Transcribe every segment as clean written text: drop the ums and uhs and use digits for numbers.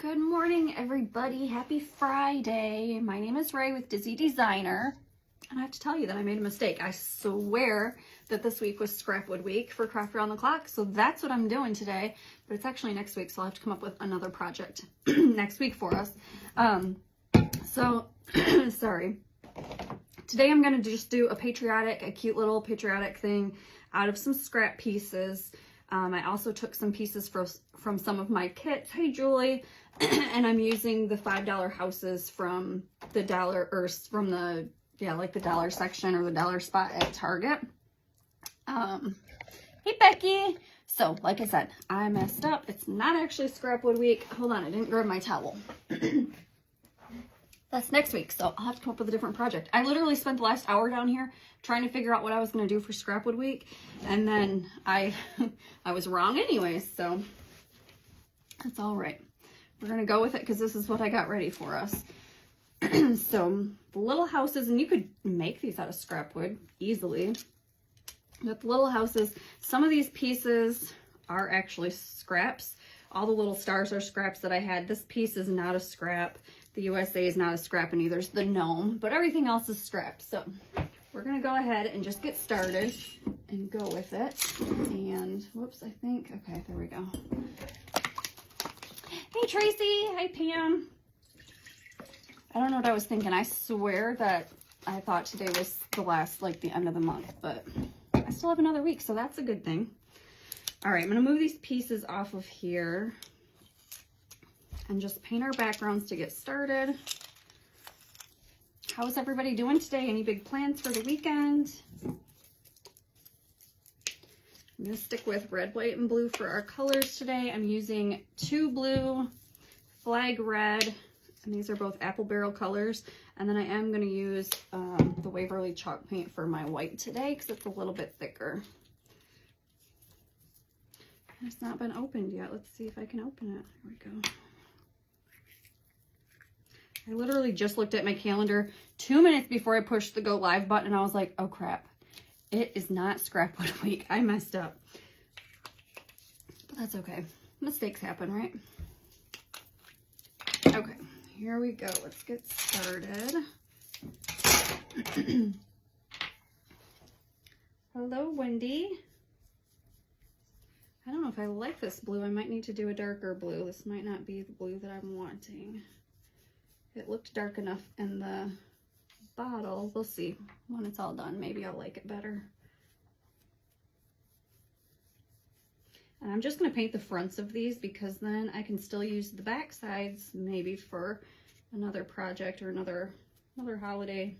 Good morning, everybody. Happy Friday. My name is Ray with Dizzy Designer, and I have to tell you that I made a mistake. I swear that this week was Scrapwood Week for Craft Around the Clock, so that's what I'm doing today, but it's actually next week, so I'll have to come up with another project next week for us. Sorry. Today I'm going to just do a cute little patriotic thing out of some scrap pieces. I also took some pieces from some of my kits. Hey, Julie. And I'm using the $5 houses from the the dollar section or the dollar spot at Target. Hey, Becky. So, like I said, I messed up. It's not actually Scrapwood Week. Hold on, I didn't grab my towel. That's next week, so I'll have to come up with a different project. I literally spent the last hour down here trying to figure out what I was going to do for Scrapwood Week, and then I was wrong anyways, so that's all right. We're going to go with it because this is what I got ready for us. So, the little houses, and you could make these out of scrapwood easily. But the little houses, some of these pieces are actually scraps. All the little stars are scraps that I had. This piece is not a scrap. The USA is not a scrap, and neither is the Gnome, but everything else is scrap. So we're going to go ahead and just get started and go with it. And whoops, okay, there we go. Hey, Tracy. Hi, Pam. I don't know what I was thinking. I swear that I thought today was the end of the month, but I still have another week, so that's a good thing. All right, I'm going to move these pieces off of here and just paint our backgrounds to get started. How's everybody doing today? Any big plans for the weekend? I'm going to stick with red, white, and blue for our colors today. I'm using 2 blue, flag red, and these are both apple barrel colors. And then I am going to use the Waverly chalk paint for my white today because it's a little bit thicker. It's not been opened yet. Let's see if I can open it. Here we go. I literally just looked at my calendar 2 minutes before I pushed the go live button, and I was like, oh crap. It is not Scrapwood Week. I messed up. But that's okay. Mistakes happen, right? Okay, here we go. Let's get started. Hello, Wendy. I don't know if I like this blue. I might need to do a darker blue. This might not be the blue that I'm wanting. It looked dark enough in the bottle. We'll see when it's all done. Maybe I'll like it better. And I'm just going to paint the fronts of these because then I can still use the back sides maybe for another project or another holiday.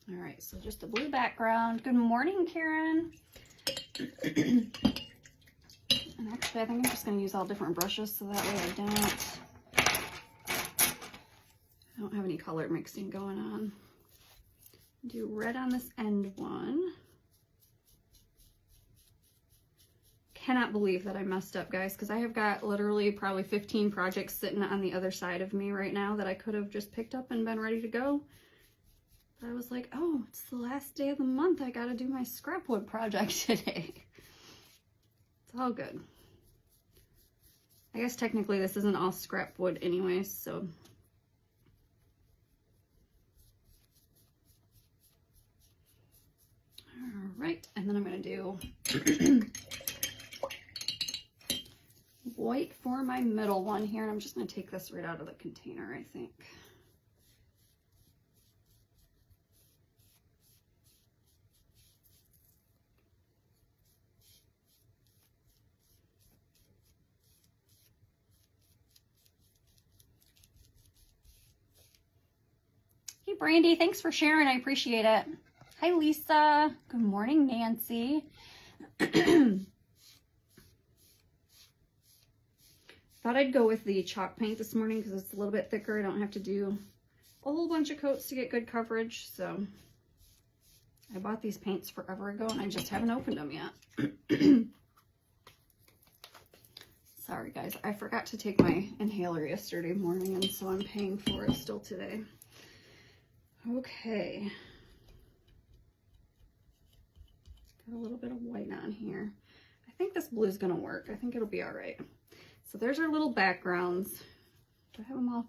All right, so just a blue background. Good morning, Karen. And actually, I think I'm just going to use all different brushes so that way I don't have any color mixing going on. Do red on this end one. Cannot believe that I messed up, guys, because I have got literally probably 15 projects sitting on the other side of me right now that I could have just picked up and been ready to go. But I was like, oh, it's the last day of the month. I got to do my scrapwood project today. It's all good. I guess technically this isn't all scrap wood anyways, so. All right, and then I'm going to do white for my middle one here, and I'm just going to take this right out of the container, I think. Hey, Brandy, thanks for sharing. I appreciate it. Hi, Lisa. Good morning, Nancy. Thought I'd go with the chalk paint this morning because it's a little bit thicker. I don't have to do a whole bunch of coats to get good coverage. So I bought these paints forever ago and I just haven't opened them yet. Sorry, guys. I forgot to take my inhaler yesterday morning, and so I'm paying for it still today. Okay. Got a little bit of white on here. I think this blue is gonna work. I think it'll be all right. So there's our little backgrounds. I have them all,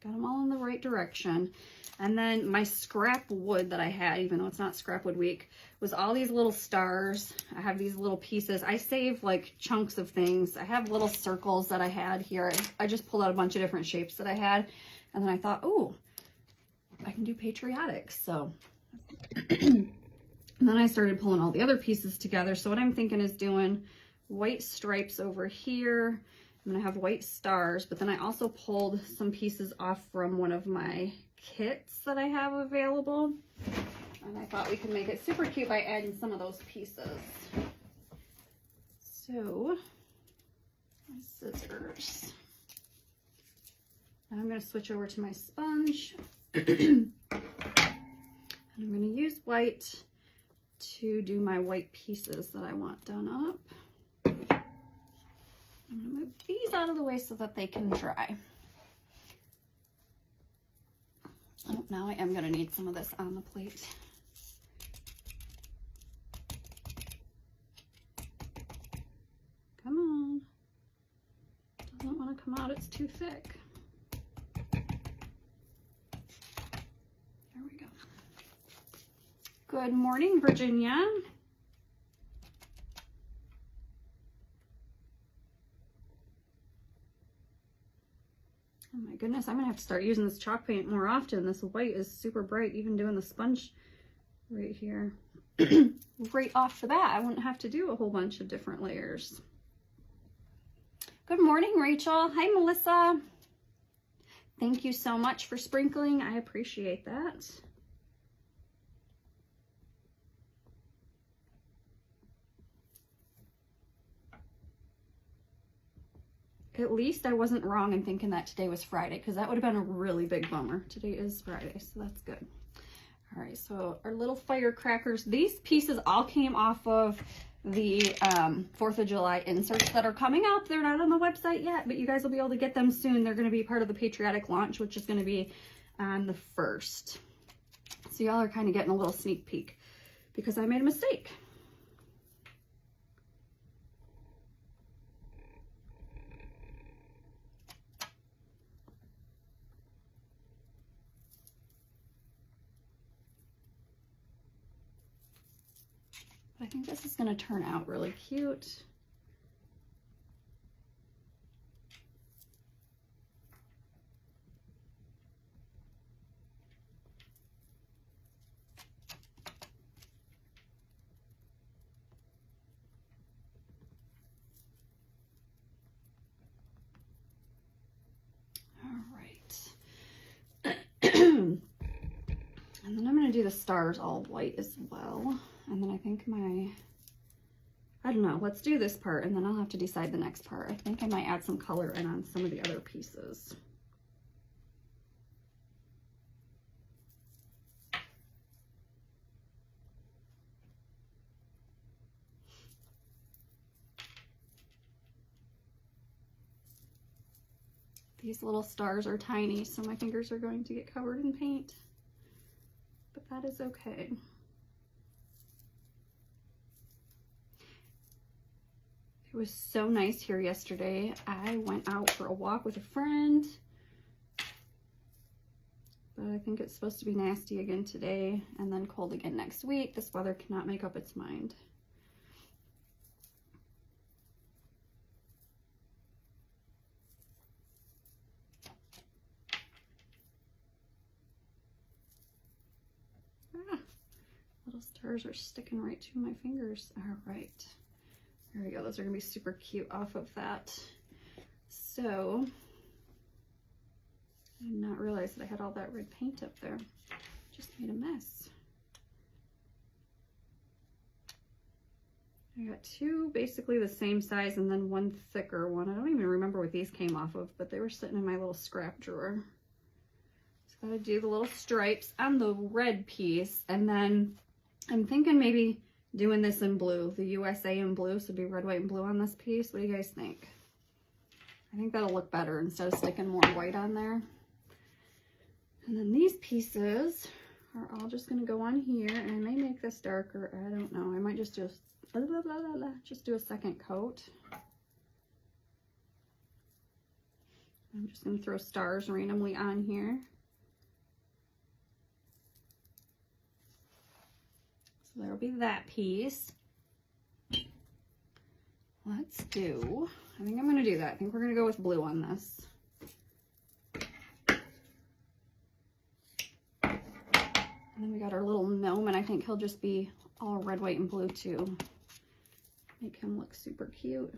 got them all in the right direction. And then my scrap wood that I had, even though it's not scrap wood week, was all these little stars. I have these little pieces. I save like chunks of things. I have little circles that I had here. I just pulled out a bunch of different shapes that I had. And then I thought, oh, I can do Patriotic. So and then I started pulling all the other pieces together. So what I'm thinking is doing white stripes over here. I'm gonna have white stars, but then I also pulled some pieces off from one of my kits that I have available. And I thought we could make it super cute by adding some of those pieces. So, my scissors. Now I'm gonna switch over to my sponge. And I'm gonna use white to do my white pieces that I want done up. I'm gonna move these out of the way so that they can dry. Oh, now I am gonna need some of this on the plate. Come on. Doesn't want to come out, it's too thick. There we go. Good morning, Virginia. Oh my goodness, I'm gonna have to start using this chalk paint more often. This white is super bright, even doing the sponge right here. Right off the bat, I wouldn't have to do a whole bunch of different layers. Good morning, Rachel. Hi, Melissa. Thank you so much for sprinkling. I appreciate that. At least I wasn't wrong in thinking that today was Friday, because that would have been a really big bummer. Today is Friday, so that's good. All right, so our little firecrackers. These pieces all came off of the 4th of July inserts that are coming up. They're not on the website yet, but you guys will be able to get them soon. They're going to be part of the Patriotic launch, which is going to be on the 1st. So y'all are kind of getting a little sneak peek because I made a mistake. I think this is going to turn out really cute. All right. And then I'm going to do the stars all white as well. And then I think I don't know, let's do this part and then I'll have to decide the next part. I think I might add some color in on some of the other pieces. These little stars are tiny, so my fingers are going to get covered in paint, but that is okay. It was so nice here yesterday. I went out for a walk with a friend, but I think it's supposed to be nasty again today and then cold again next week. This weather cannot make up its mind. Little stars are sticking right to my fingers. All right. There we go. Those are going to be super cute off of that. So, I did not realize that I had all that red paint up there. Just made a mess. I got two basically the same size and then one thicker one. I don't even remember what these came off of, but they were sitting in my little scrap drawer. So I gotta do the little stripes on the red piece, and then I'm thinking maybe doing this in blue, the USA in blue, so it'd be red, white, and blue on this piece. What do you guys think? I think that'll look better instead of sticking more white on there. And then these pieces are all just going to go on here, and I may make this darker. I don't know. I might just do a second coat. I'm just going to throw stars randomly on here. So there'll be that piece. Let's do, I think I'm going to do that. I think we're going to go with blue on this. And then we got our little gnome, and I think he'll just be all red, white, and blue too. Make him look super cute.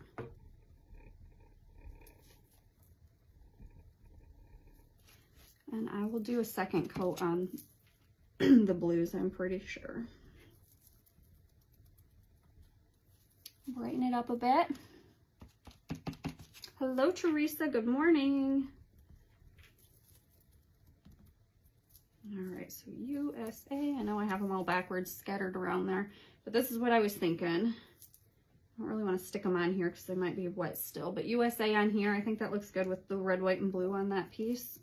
And I will do a second coat on the blues, I'm pretty sure. Brighten it up a bit. Hello, Teresa. Good morning. All right, so USA. I know I have them all backwards scattered around there, but this is what I was thinking. I don't really want to stick them on here because they might be wet still, but USA on here, I think that looks good with the red, white, and blue on that piece.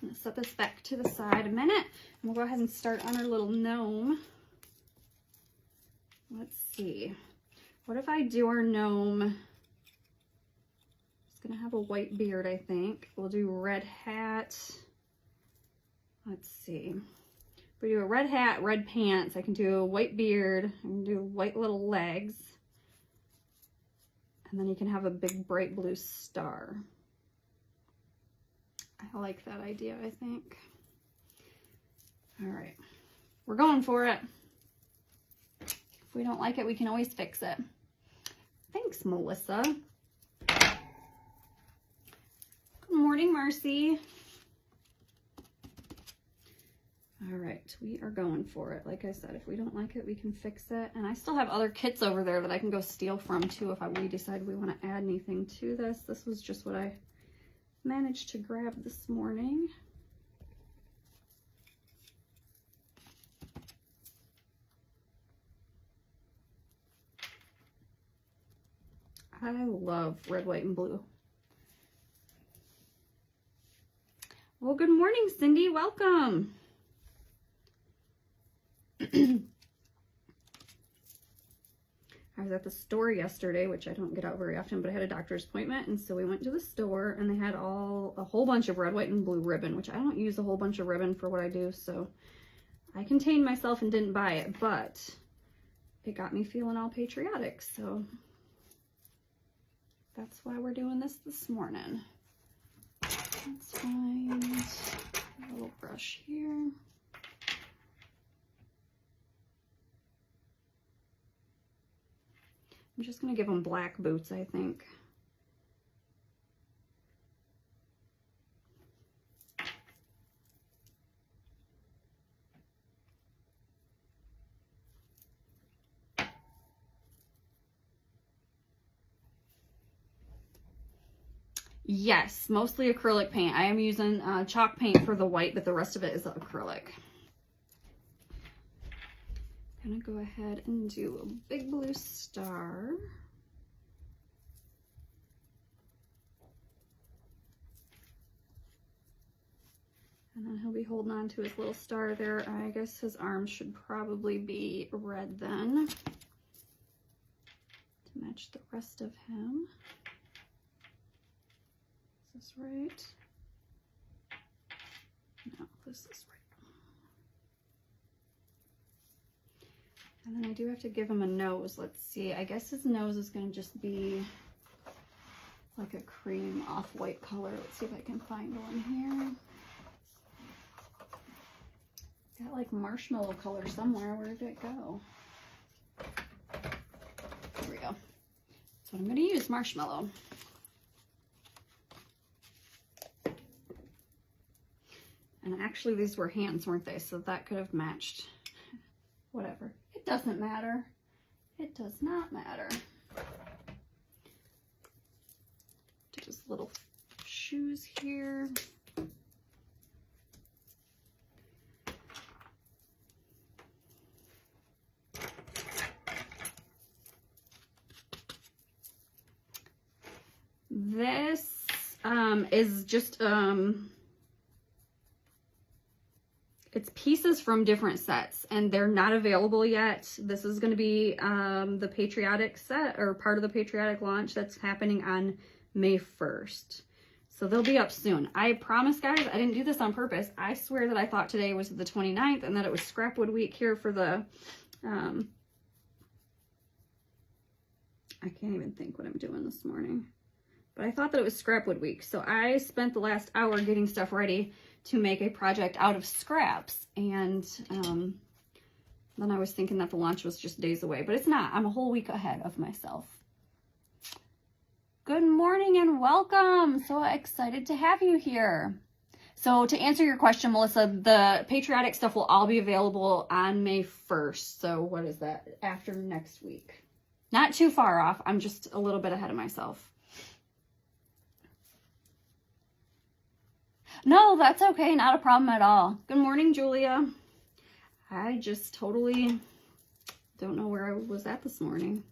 I'm gonna set this back to the side a minute, and we'll go ahead and start on our little gnome. Let's see. What if I do our gnome? It's gonna have a white beard, I think. We'll do red hat. Let's see. If we do a red hat, red pants, I can do a white beard, I can do white little legs. And then you can have a big bright blue star. I like that idea, I think. All right, we're going for it. If we don't like it, we can always fix it. Thanks, Melissa. Good morning, Marcy. All right, we are going for it. Like I said, if we don't like it, we can fix it. And I still have other kits over there that I can go steal from too if we decide we want to add anything to this. This was just what I managed to grab this morning. I love red, white, and blue. Well, good morning, Cindy. Welcome. I was at the store yesterday, which I don't get out very often, but I had a doctor's appointment, and so we went to the store, and they had a whole bunch of red, white, and blue ribbon, which I don't use a whole bunch of ribbon for what I do, so I contained myself and didn't buy it, but it got me feeling all patriotic, so that's why we're doing this morning. Let's find a little brush here. I'm just going to give them black boots, I think. Yes, mostly acrylic paint. I am using chalk paint for the white, but the rest of it is acrylic. I'm gonna go ahead and do a big blue star. And then he'll be holding on to his little star there. I guess his arms should probably be red then to match the rest of him. Is this right? No, this is right. And then I do have to give him a nose. Let's see. I guess his nose is going to just be like a cream off-white color. Let's see if I can find one here. Got like marshmallow color somewhere. Where did it go? There we go. That's what I'm going to use, marshmallow. And actually these were hands, weren't they? So that could have matched. Whatever. It doesn't matter. It does not matter. Just little shoes here. This is just it's pieces from different sets, and they're not available yet. This is going to be the Patriotic set, or part of the Patriotic launch that's happening on May 1st. So they'll be up soon. I promise, guys, I didn't do this on purpose. I swear that I thought today was the 29th and that it was Scrapwood Week here for the... I can't even think what I'm doing this morning. But I thought that it was Scrapwood Week. So I spent the last hour getting stuff ready to make a project out of scraps. And then I was thinking that the launch was just days away. But it's not. I'm a whole week ahead of myself. Good morning and welcome. So excited to have you here. So to answer your question, Melissa, the Patriotic stuff will all be available on May 1st. So what is that? After next week. Not too far off. I'm just a little bit ahead of myself. No, that's okay. Not a problem at all. Good morning, Julia. I just totally don't know where I was at this morning.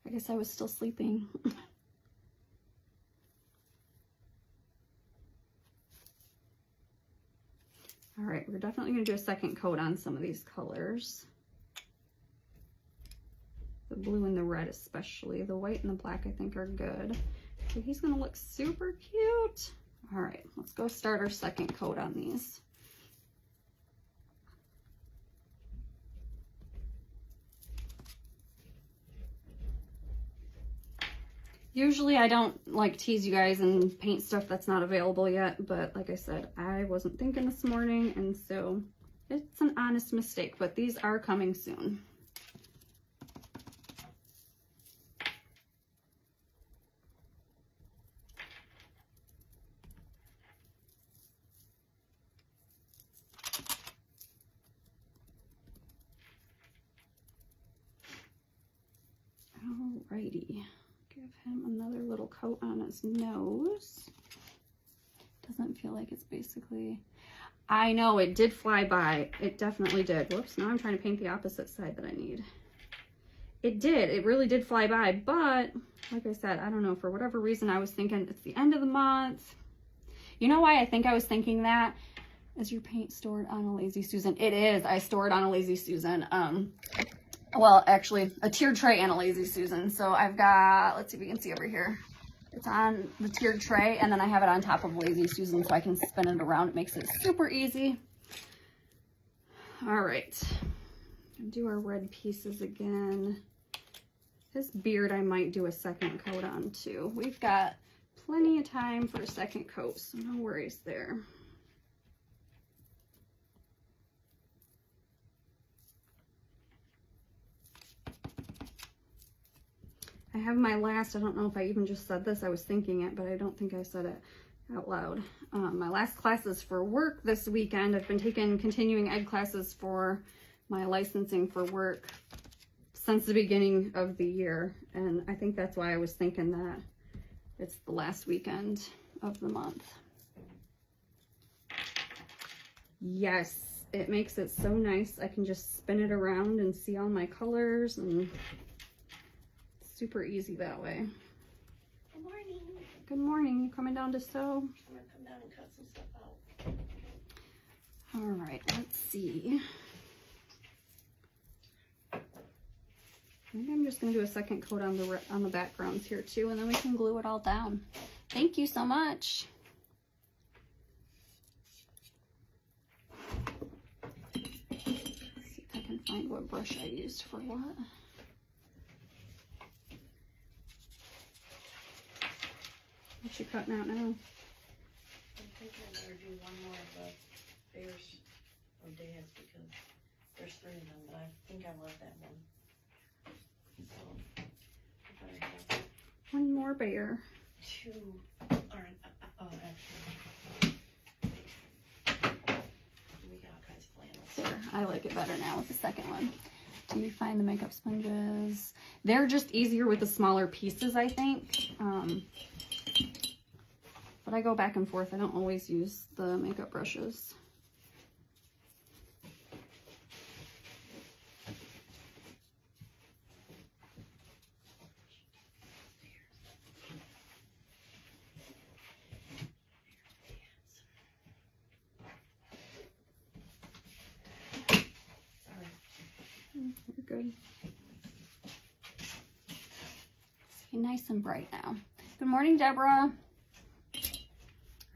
I guess I was still sleeping. All right, we're definitely going to do a second coat on some of these colors. The blue and the red especially. The white and the black I think are good. So he's going to look super cute. All right, let's go start our second coat on these. Usually I don't like tease you guys and paint stuff that's not available yet, but like I said, I wasn't thinking this morning, and so it's an honest mistake, but these are coming soon. Alrighty, give him another little coat on his nose. Doesn't feel like it's basically... I know, it did fly by. It definitely did. Whoops, now I'm trying to paint the opposite side that I need. It did. It really did fly by, but like I said, I don't know, for whatever reason I was thinking it's the end of the month. You know why I think I was thinking that? Is your paint stored on a Lazy Susan? It is. I store it on a Lazy Susan. Well, actually, a tiered tray and a Lazy Susan. So I've got, let's see if we can see over here. It's on the tiered tray, and then I have it on top of Lazy Susan so I can spin it around. It makes it super easy. All right. Do our red pieces again. This beard I might do a second coat on too. We've got plenty of time for a second coat, so no worries there. I have my last, I don't know if I even just said this, I was thinking it, but I don't think I said it out loud. My last classes for work this weekend. I've been taking continuing ed classes for my licensing for work since the beginning of the year. And I think that's why I was thinking that it's the last weekend of the month. Yes, it makes it so nice. I can just spin it around and see all my colors, and super easy that way. Good morning. Good morning. You coming down to sew? I'm gonna come down and cut some stuff out. All right, let's see. I think I'm just gonna do a second coat on the backgrounds here too, and then we can glue it all down. Thank you so much. Let's see if I can find what brush I used for what. What you cutting out now? I'm thinking I'm gonna do one more of the bears or dads because there's 3 of them, but I think I love that one. So I better have One more bear. 2 actually. We got all kinds of flannels. There, I like it better now with the second one. Do you find the makeup sponges? They're just easier with the smaller pieces, I think. But I go back and forth. I don't always use the makeup brushes. good. See, nice and bright now. Good morning, Deborah.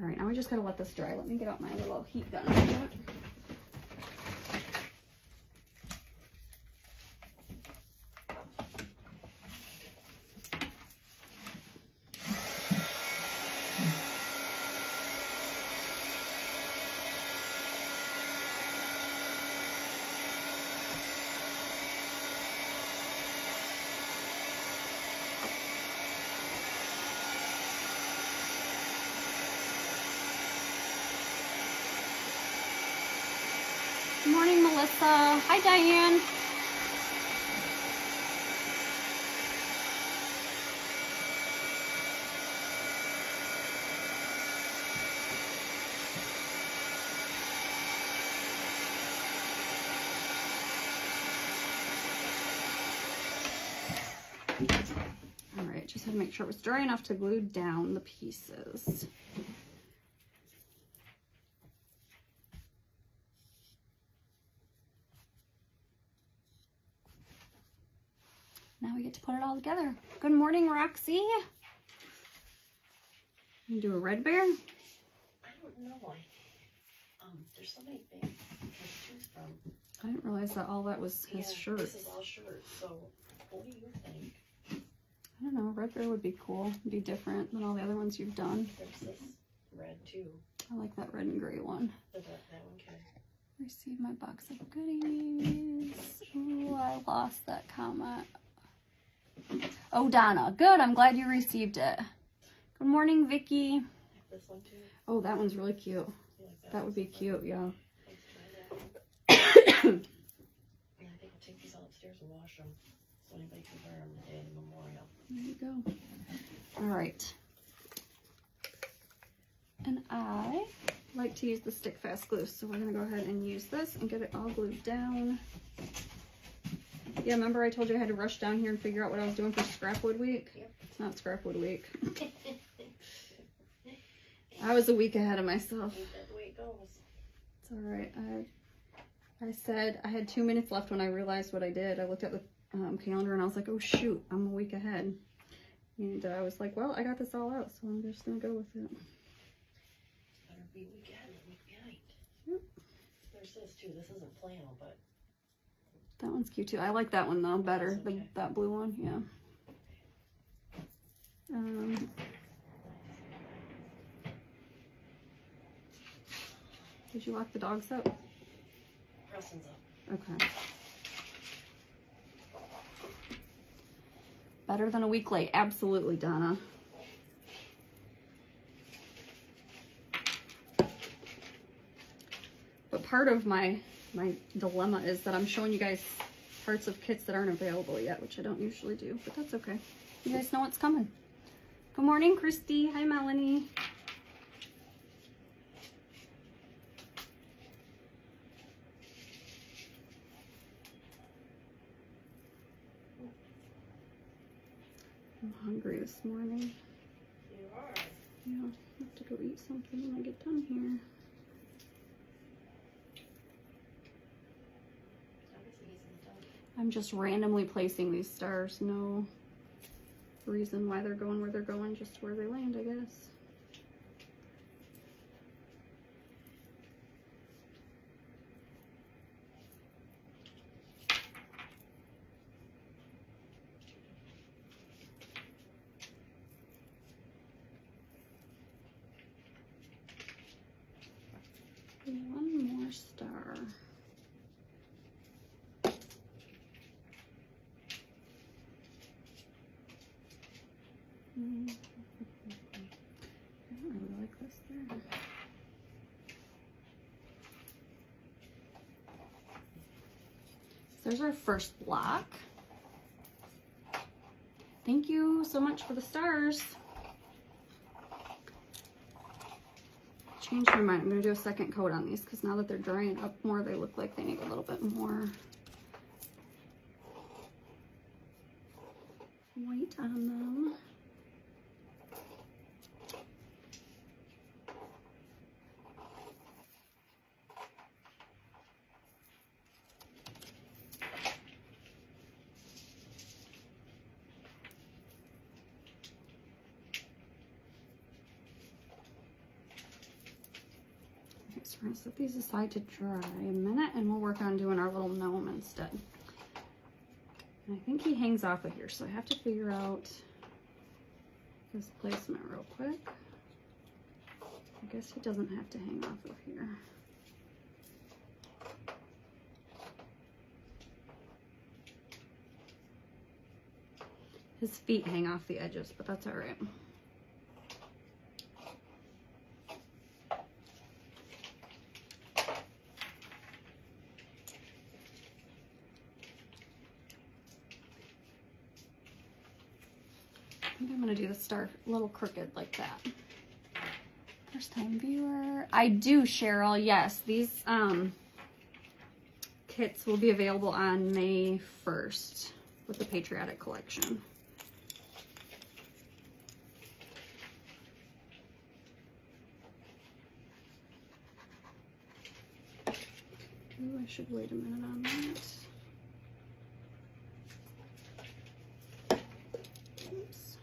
All right, now we just gotta let this dry. Let me get out my little heat gun. Good morning, Melissa. Hi, Diane. All right, just had to make sure it was dry enough to glue down the pieces. Now we get to put it all together. Good morning, Roxy. You do a red bear? I don't know. There's so many things to choose from. I didn't realize that all that was his shirt. This is all shirts, so what do you think? I don't know, red bear would be cool. It'd be different than all the other ones you've done. There's this red too. I like that red and gray one. That one can. Receive my box of goodies. Ooh, I lost that comment. Oh, Donna. Good. I'm glad you received it. Good morning, Vicky. This one too. Oh, that one's really cute. You like That would be cute, yeah. Yeah, I think I'll take these all upstairs and wash them so anybody can wear them the day of the memorial. There you go. All right. And I like to use the stick fast glue, so we're gonna go ahead and use this and get it all glued down. Yeah, remember I told you I had to rush down here and figure out what I was doing for Scrapwood Week? Yep. It's not Scrapwood Week. I was a week ahead of myself. Ain't that the way it goes? It's all right. I said I had 2 minutes left when I realized what I did. I looked at the calendar and I was like, oh shoot, I'm a week ahead. And I was like, well, I got this all out, so I'm just gonna go with it. Better be a week ahead than a week behind. Yep. There's this too. This isn't flannel, but That one's cute too. I like that one though better. That's okay. That blue one, yeah. Did you lock the dogs up? Preston's up. Okay. Better than a week late. Absolutely, Donna. But part of my dilemma is that I'm showing you guys parts of kits that aren't available yet, which I don't usually do, but that's okay. You guys know what's coming. Good morning, Christy. Hi, Melanie. I'm hungry this morning. You are. Yeah, I have to go eat something when I get done here. Obviously he's done. I'm just randomly placing these stars. No reason why they're going where they're going, just where they land, I guess. One more star. I don't really like this there. So there's our first block. Thank you so much for the stars. Changed my mind. I'm going to do a second coat on these because now that they're drying up more, they look like they need a little bit more white on them. We're gonna set these aside to dry a minute and we'll work on doing our little gnome instead. And I think he hangs off of here, so I have to figure out his placement real quick. I guess he doesn't have to hang off of here. His feet hang off the edges, but that's all right. I think I'm gonna do the star a little crooked like that. First time viewer. I do, Cheryl, yes. These kits will be available on May 1st with the Patriotic collection. Ooh, I should wait a minute on that. Oops.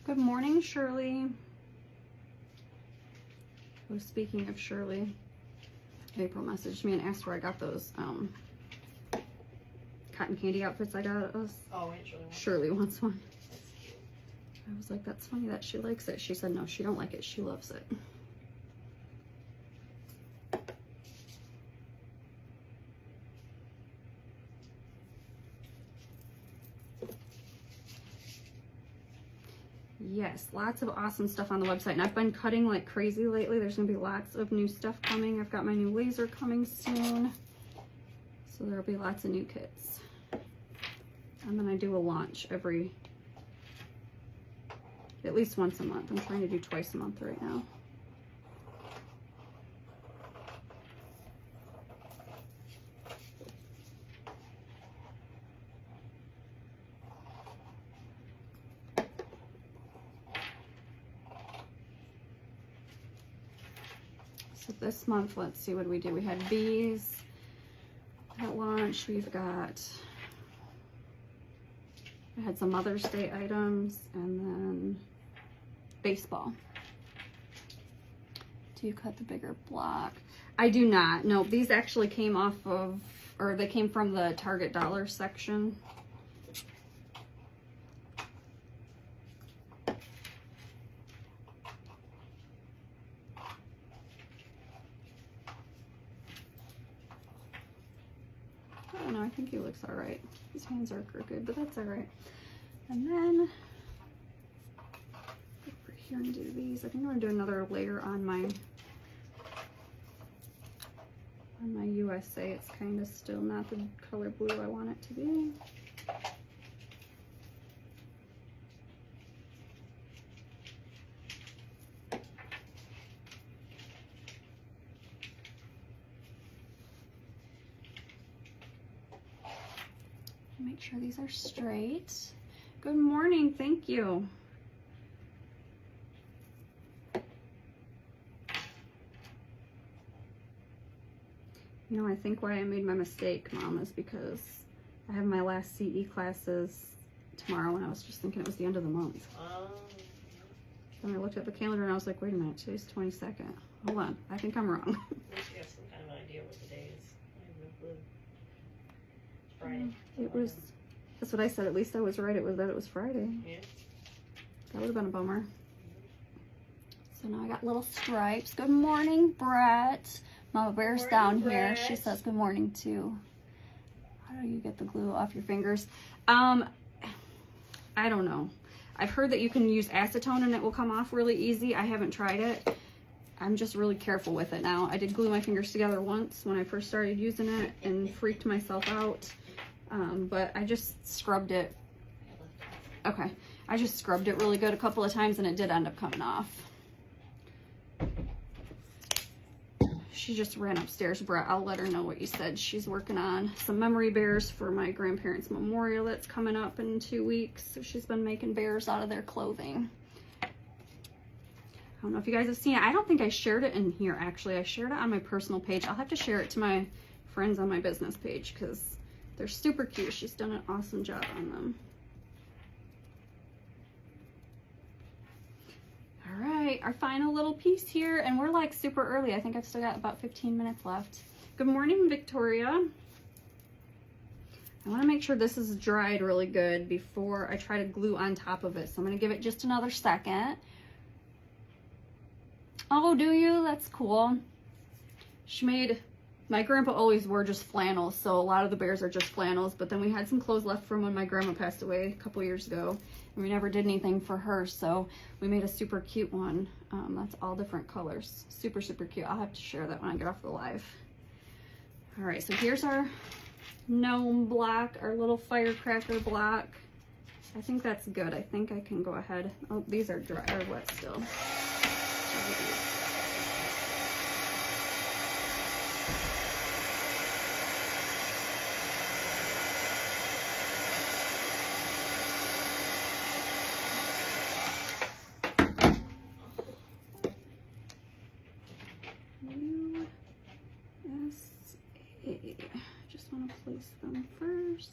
Good morning, Shirley. Oh, speaking of Shirley, April messaged me and asked where I got those cotton candy outfits I got us. Oh, wait, Shirley wants one. I was like, that's funny that she likes it. She said, no, she don't like it. She loves it. Yes, lots of awesome stuff on the website. And I've been cutting like crazy lately. There's going to be lots of new stuff coming. I've got my new laser coming soon. So there'll be lots of new kits. And then I do a launch at least once a month. I'm trying to do twice a month right now. So this month, let's see, what do we do? We had bees at launch. I had some Mother's Day items and then baseball. Do you cut the bigger block? I do not. No, these actually came off of, or they came from the Target dollar section. I don't know, I think he looks all right. His hands are crooked, but that's all right. And then over here and do these. I think I'm gonna do another layer on my USA. It's kind of still not the color blue I want it to be. Make sure these are straight. Good morning, thank you. You know, I think why I made my mistake, Mom, is because I have my last CE classes tomorrow, and I was just thinking it was the end of the month. Then I looked at the calendar and I was like, wait a minute, today's 22nd. Hold on, I think I'm wrong. At least you have some kind of idea what the day is. I have no clue. It's Friday. It was, that's what I said, at least I was right, it was Friday. Yeah. That would have been a bummer. So now I got little stripes. Good morning, Brett. Mama Bear's down here. She says good morning too. How do you get the glue off your fingers? I don't know. I've heard that you can use acetone and it will come off really easy. I haven't tried it. I'm just really careful with it now. I did glue my fingers together once when I first started using it and freaked myself out. But I just scrubbed it. Okay. I just scrubbed it really good a couple of times and it did end up coming off. She just ran upstairs, Brett. I'll let her know what you said. She's working on some memory bears for my grandparents' memorial that's coming up in 2 weeks. So she's been making bears out of their clothing. I don't know if you guys have seen it. I don't think I shared it in here, actually. I shared it on my personal page. I'll have to share it to my friends on my business page because They're super cute. She's done an awesome job on them. All right, our final little piece here, and we're like super early. I think I've still got about 15 minutes left. Good morning, Victoria. I want to make sure this is dried really good before I try to glue on top of it. So I'm going to give it just another second. Oh, do you? That's cool. She made, my grandpa always wore just flannels, so a lot of the bears are just flannels, but then we had some clothes left from when my grandma passed away a couple years ago, and we never did anything for her, so we made a super cute one. That's all different colors. Super, super cute. I'll have to share that when I get off the live. All right, so here's our gnome block, our little firecracker block. I think that's good. I think I can go ahead. Oh, these are dry or wet still. Just want to place them first.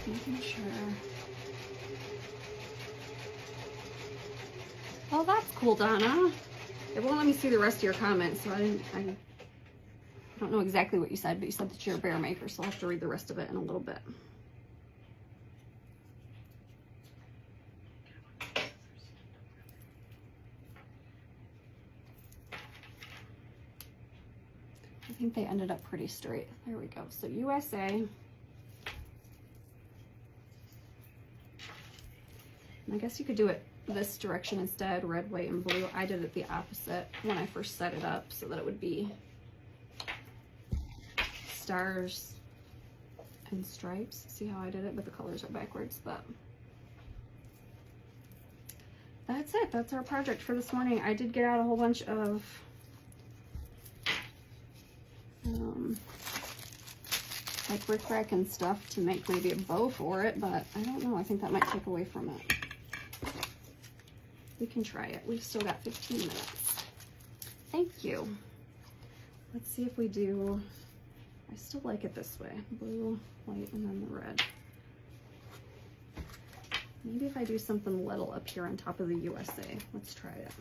Making sure. Oh, that's cool, Donna. It won't let me see the rest of your comments, so I don't know exactly what you said, but you said that you're a bear maker, so I'll have to read the rest of it in a little bit. I think they ended up pretty straight. There we go. So USA. I guess you could do it this direction instead, red, white, and blue. I did it the opposite when I first set it up so that it would be stars and stripes. See how I did it, but the colors are backwards, but that's it. That's our project for this morning. I did get out a whole bunch of like rickrack and stuff to make maybe a bow for it, but I don't know. I think that might take away from it. We can try it. We've still got 15 minutes. Thank you. Let's see if we do, I still like it this way. Blue, white, and then the red. Maybe if I do something little up here on top of the USA. Let's try it.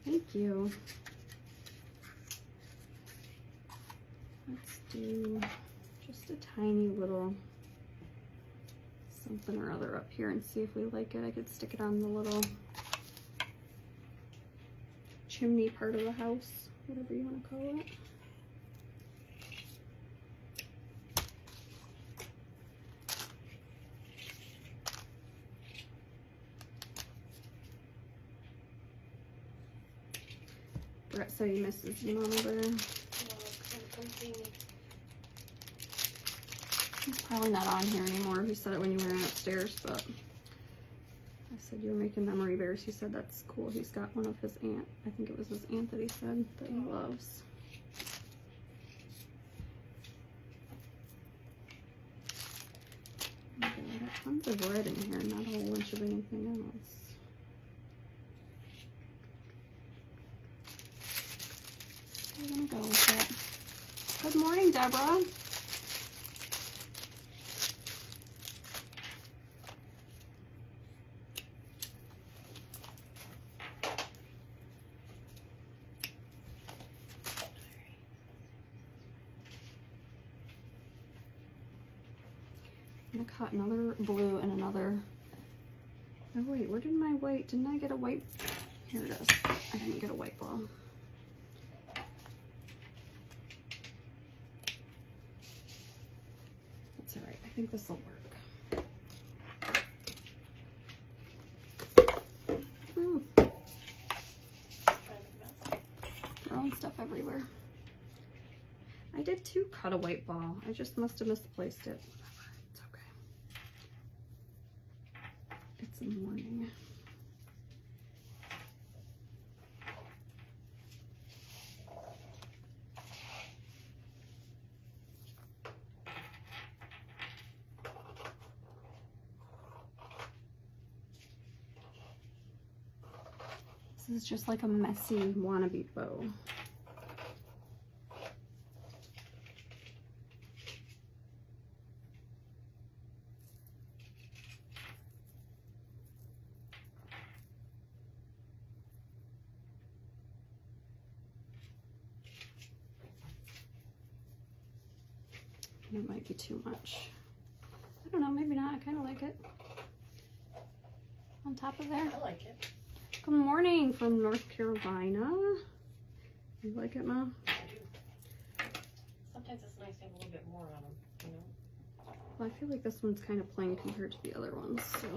Thank you. Let's do just a tiny little something or other up here and see if we like it. I could stick it on the little chimney part of the house, whatever you want to call it. Brett said he misses you, Mama Bear. He's probably not on here anymore. He said it when you went upstairs, but I said you were making memory bears. He said that's cool. He's got one of his aunt. I think it was his aunt that he said that he loves. Okay, I got tons of red in here, not a whole bunch of anything else. I'm gonna go with it. Good morning, Deborah. I'm gonna cut another blue and another. Oh wait, where did my white? Didn't I get a white? Here it is. I didn't get a white ball. That's all right. I think this will work. Try did too cut a white ball. I just must have misplaced it. Whatever, it's okay. It's in the morning. This is just like a messy wannabe bow. It might be too much. I don't know, maybe not. I kind of like it. On top of there. I like it. Good morning from North Carolina. You like it, Mom? I do. Sometimes it's nice to have a little bit more on them, you know? Well, I feel like this one's kind of plain compared to the other ones, so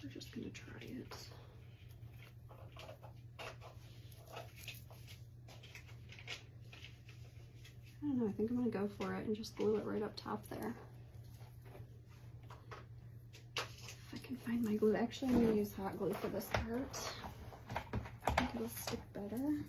we're just gonna try it. I don't know, I think I'm gonna go for it and just glue it right up top there. If I can find my glue. Actually, I'm gonna use hot glue for this part. I think it'll stick better.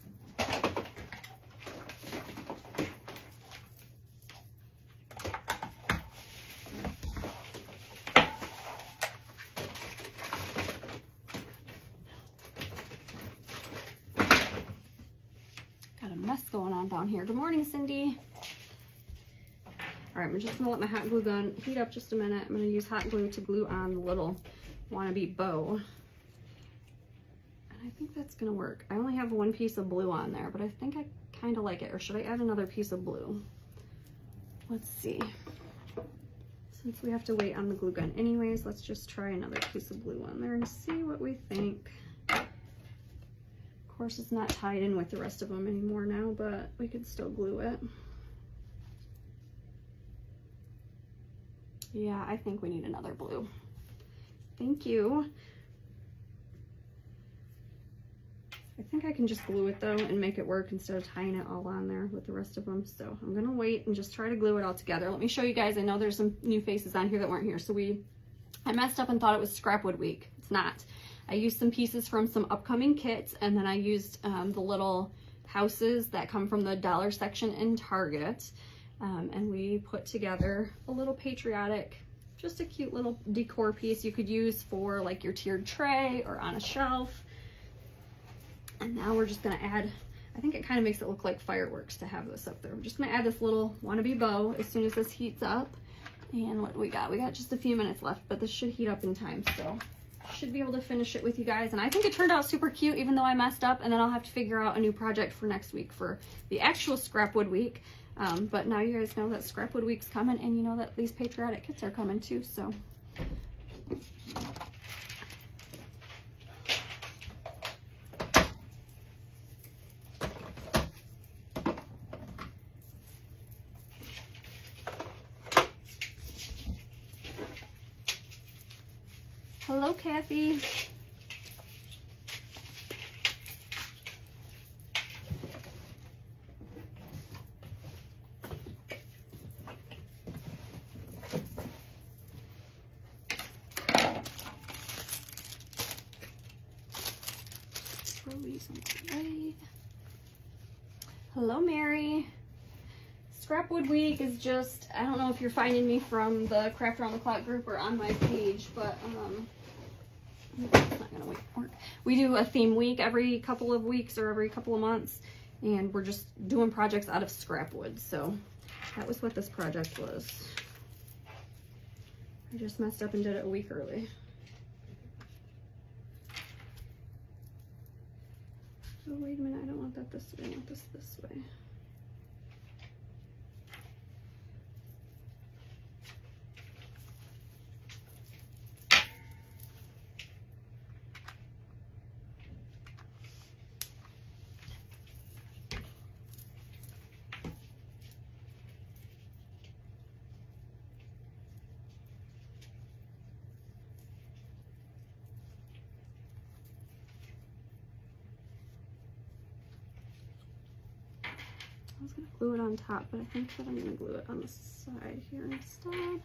Got a mess going on down here. Good morning, Cindy. All right, I'm just gonna let my hot glue gun heat up just a minute. I'm gonna use hot glue to glue on the little wannabe bow. And I think that's gonna work. I only have one piece of blue on there, but I think I kind of like it. Or should I add another piece of blue? Let's see. Since we have to wait on the glue gun anyways, let's just try another piece of blue on there and see what we think. Of course, it's not tied in with the rest of them anymore now, but we could still glue it. Yeah, I think we need another blue. Thank you. I think I can just glue it though and make it work instead of tying it all on there with the rest of them. So I'm gonna wait and just try to glue it all together. Let me show you guys. I know there's some new faces on here that weren't here. So I messed up and thought it was Scrapwood Week. It's not. I used some pieces from some upcoming kits, and then I used the little houses that come from the dollar section in Target. And we put together a little Patriotic, just a cute little decor piece you could use for like your tiered tray or on a shelf. And now we're just gonna add, I think it kind of makes it look like fireworks to have this up there. We're just gonna add this little wannabe bow as soon as this heats up. And what do we got? We got just a few minutes left, but this should heat up in time, so should be able to finish it with you guys. And I think it turned out super cute, even though I messed up, and then I'll have to figure out a new project for next week for the actual Scrapwood Week. But now you guys know that Scrapwood Week's coming, and you know that these Patriotic kits are coming too, so. Hello, Kathy. Hello, Mary. Scrapwood Week is just, I don't know if you're finding me from the Craft Around the Clock group or on my page, but it's not gonna work. We do a theme week every couple of weeks or every couple of months, and we're just doing projects out of scrapwood. So that was what this project was. I just messed up and did it a week early. Oh, wait a minute, I don't want that this way, I want this way. was gonna glue it on top, but I think that I'm gonna glue it on the side here instead.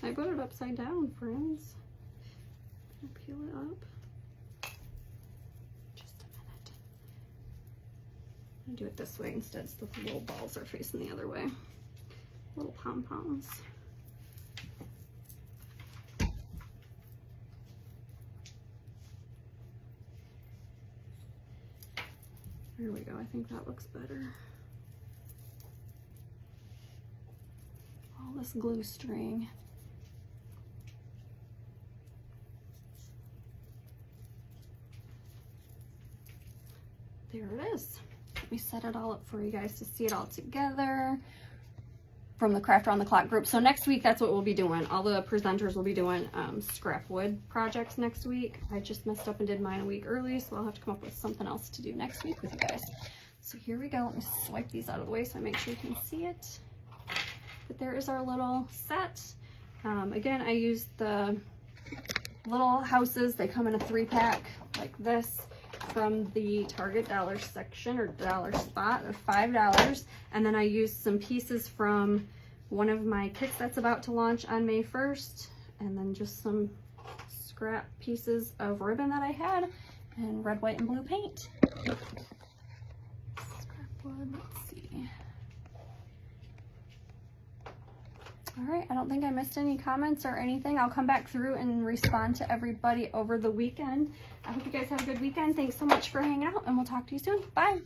I put it upside down, friends. I'm gonna peel it up. Just a minute. I'm gonna do it this way instead so the little balls are facing the other way. Little pom-poms. There we go, I think that looks better. All this glue string. There it is. Let me set it all up for you guys to see it all together from the Craft Around the Clock group. So next week, that's what we'll be doing. All the presenters will be doing scrap wood projects next week. I just messed up and did mine a week early, so I'll have to come up with something else to do next week with you guys. So here we go. Let me swipe these out of the way so I make sure you can see it. But there is our little set. Again, I used the little houses. They come in a 3-pack like this from the Target dollar section or dollar spot of $5. And then I used some pieces from one of my kits that's about to launch on May 1st. And then just some scrap pieces of ribbon that I had and red, white, and blue paint. Scrap wood, let's see. All right, I don't think I missed any comments or anything. I'll come back through and respond to everybody over the weekend. I hope you guys have a good weekend. Thanks so much for hanging out, and we'll talk to you soon. Bye.